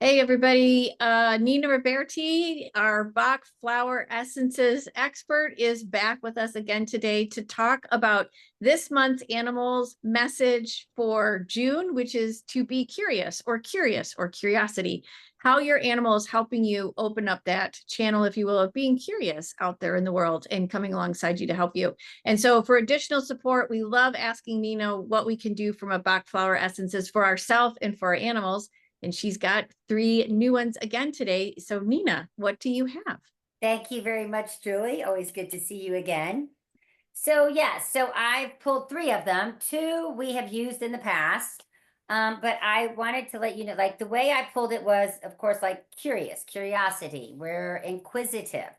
Hey everybody, Nina Roberti, our Bach Flower Essences expert, is back with us again today to talk about this month's animals message for June, which is to be curious or curiosity. How your animal is helping you open up that channel, if you will, of being curious out there in the world and coming alongside you to help you. And so for additional support, we love asking Nina what we can do from a Bach Flower Essences for ourselves and for our animals. And she's got 3 new ones again today. So Nina, what do you have? Thank you very much, Julie. Always good to see you again. So I've pulled 3 of them. 2 we have used in the past. But I wanted to let you know, like the way I pulled it was, of course, like curiosity. We're inquisitive.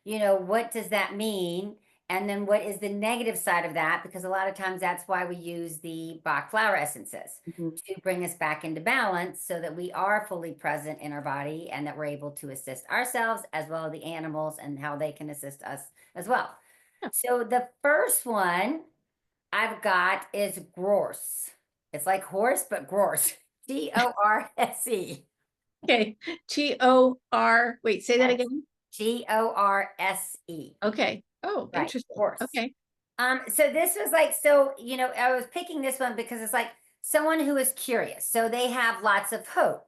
What does that mean? And then what is the negative side of that? Because a lot of times that's why we use the Bach flower essences Mhm. to bring us back into balance so that we are fully present in our body and that we're able to assist ourselves as well as the animals and how they can assist us as well. Yeah. So the first one I've got is Gorse. It's like horse, but Gorse. Gorse. Okay. G-O-R. Wait, say that Yes. again. Gorse. Okay. Oh, Right. interesting. Horse. Okay. So this was like, so I was picking this one because it's like someone who is curious. So they have lots of hope,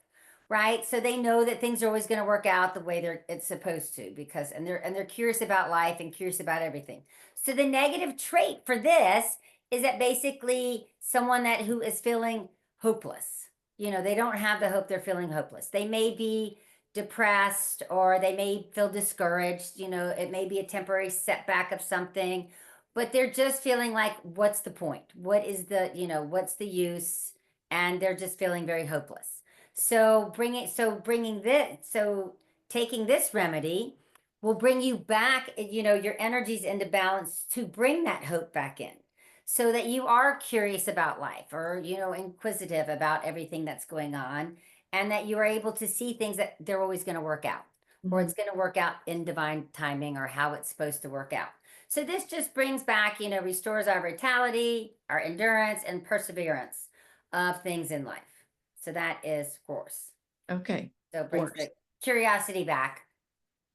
right? So they know that things are always going to work out the way it's supposed to because and they're curious about life and curious about everything. So the negative trait for this is that basically someone that who is feeling hopeless. They don't have the hope, they're feeling hopeless. They may be depressed or they may feel discouraged. It may be a temporary setback of something, but they're just feeling like, what's the point? What's the use? And they're just feeling very hopeless. So taking this remedy will bring you back, your energies into balance to bring that hope back in so that you are curious about life or, inquisitive about everything that's going on and that you are able to see things that they're always going to work out or Mhm. it's going to work out in divine timing or how it's supposed to work out. So this just brings back, restores our vitality, our endurance, and perseverance of things in life. So that is course. Okay. So it brings Horse. the curiosity back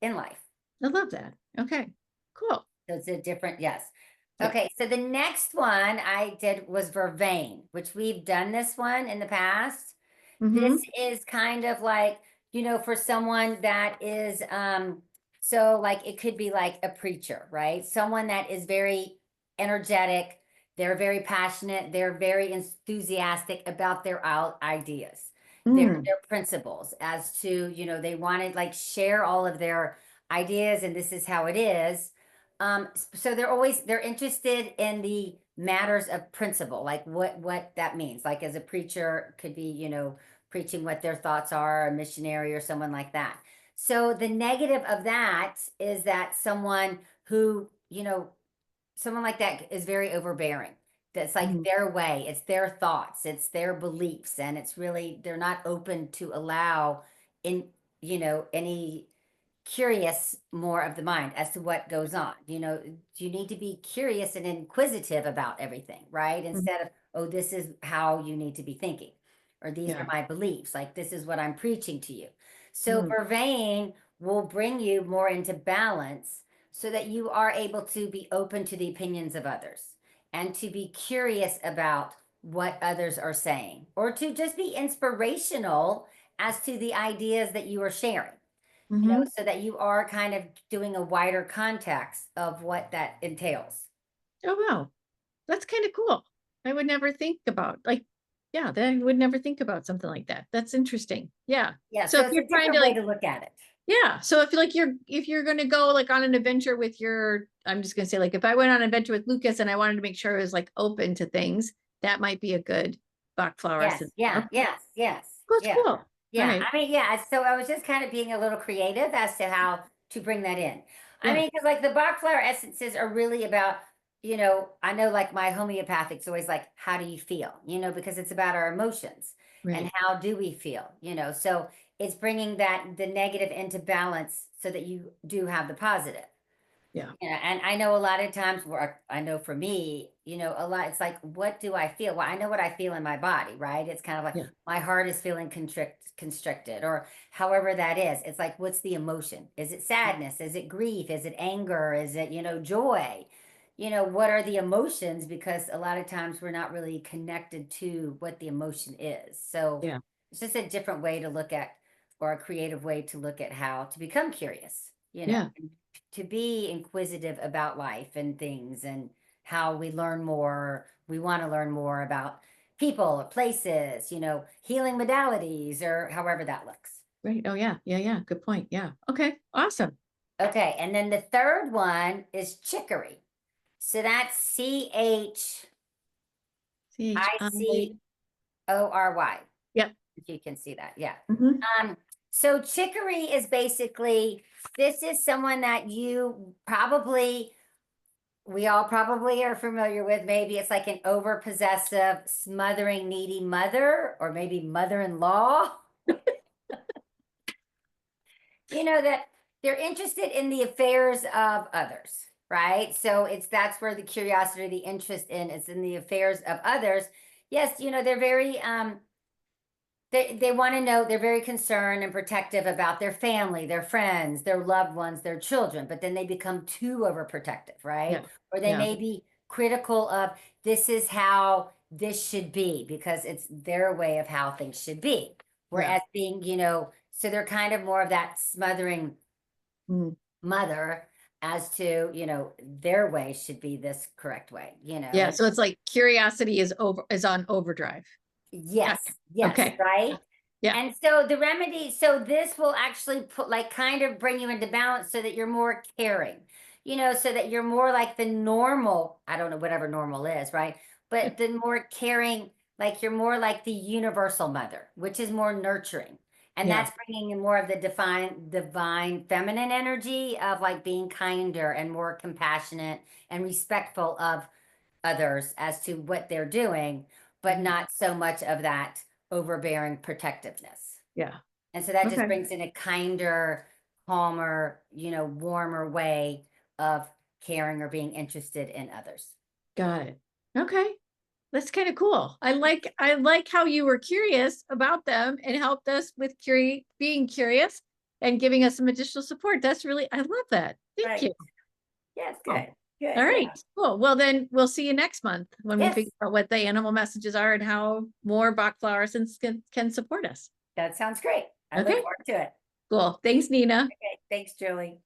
in life. I love that. Okay. Cool. So it's a different, yes. Yeah. Okay, so the next one I did was vervain, which we've done this one in the past. This Mm-hmm. is kind of like, for someone that is so like it could be like a preacher, right? Someone that is very energetic, they're very passionate, they're very enthusiastic about their ideas, Mm. their principles as to, they want to like share all of their ideas and this is how it is. So they're interested in the matters of principle, like what that means. Like as a preacher could be, preaching what their thoughts are, a missionary or someone like that. So the negative of that is that someone like that is very overbearing. That's like Mm. their way, it's their thoughts, it's their beliefs, and it's really they're not open to allow in any curious more of the mind as to what goes on. You need to be curious and inquisitive about everything, right? Mm. Instead of, oh, this is how you need to be thinking, or these are Yeah. my beliefs, like this is what I'm preaching to you. So Mm. Vervain will bring you more into balance so that you are able to be open to the opinions of others and to be curious about what others are saying or to just be inspirational as to the ideas that you are sharing, Mm-hmm. so that you are kind of doing a wider context of what that entails. Oh, wow. That's kind of cool. I would never think about yeah, then I would never think about something like that. That's interesting. Yeah. Yeah, So so if it's you're a trying to different way to look at it. yeah. So if like if you're gonna go like on an adventure with your, I'm just gonna say like if I went on an adventure with Lucas and I wanted to make sure it was like open to things, that might be a good Bach flower Yes, essence. yeah, Okay. yes, yes, That's yeah. cool. All Yeah, right. I mean, yeah, so I was just kind of being a little creative as to how to bring that in. I Yeah. mean, because like the Bach flower essences are really about, I know like my homeopathics always like, how do you feel? Because it's about our emotions and Right. how do we feel? So it's bringing the negative into balance so that you do have the positive. Yeah. And I know a lot of times where I know for me, a lot, it's like, what do I feel? Well, I know what I feel in my body, right? It's kind of like Yeah. my heart is feeling constricted, or however that is. It's like, what's the emotion? Is it sadness? Is it grief? Is it anger? Is it, joy? What are the emotions? Because a lot of times we're not really connected to what the emotion is. So Yeah. it's just a different way to look at, or a creative way to look at how to become curious, Yeah. to be inquisitive about life and things, and how we learn more. We want to learn more about people or places, healing modalities, or however that looks. Right. Oh, yeah. Yeah. Yeah. Good point. Yeah. Okay. Awesome. Okay. And then the third one is chicory. So that's CHI. CHICORY. Yep. If you can see that. Yeah. Mhm. Um, so chicory is basically, this is someone that we all probably are familiar with. Maybe it's like an over possessive, smothering, needy mother, or maybe mother-in-law. That they're interested in the affairs of others, right? So that's where the curiosity, the interest in is in the affairs of others. Yes, they're very they want to know, they're very concerned and protective about their family, their friends, their loved ones, their children, but then they become too overprotective, right? Yeah. Or they Yeah. may be critical of, this is how this should be because it's their way of how things should be. Yeah. Whereas being, so they're kind of more of that smothering Mm. mother as to, their way should be this correct way, Yeah. and So it's like curiosity is on overdrive. Gotcha. yes, Okay. right. Yeah. And so the remedy, so this will actually put, like, kind of bring you into balance so that you're more caring, so that you're more like the normal, I don't know, whatever normal is, right? But the more caring, like you're more like the universal mother, which is more nurturing. And Yeah. that's bringing in more of the divine feminine energy of like being kinder and more compassionate and respectful of others as to what they're doing, but Mhm. not so much of that overbearing protectiveness. Yeah. And so that just Okay. brings in a kinder, calmer, warmer way of caring or being interested in others. Got it. Okay. That's kind of cool. I like how you were curious about them and helped us with being curious and giving us some additional support. That's really, I love that. Thank Right. you. Yes, Oh, good. Good. all Yeah. right. Cool. Well, then we'll see you next month when we Yes. figure out what the animal messages are and how more Bach Flower Essence can support us. That sounds great. I look Okay. forward to it. Cool. Thanks, Nina. Okay. Thanks, Julie.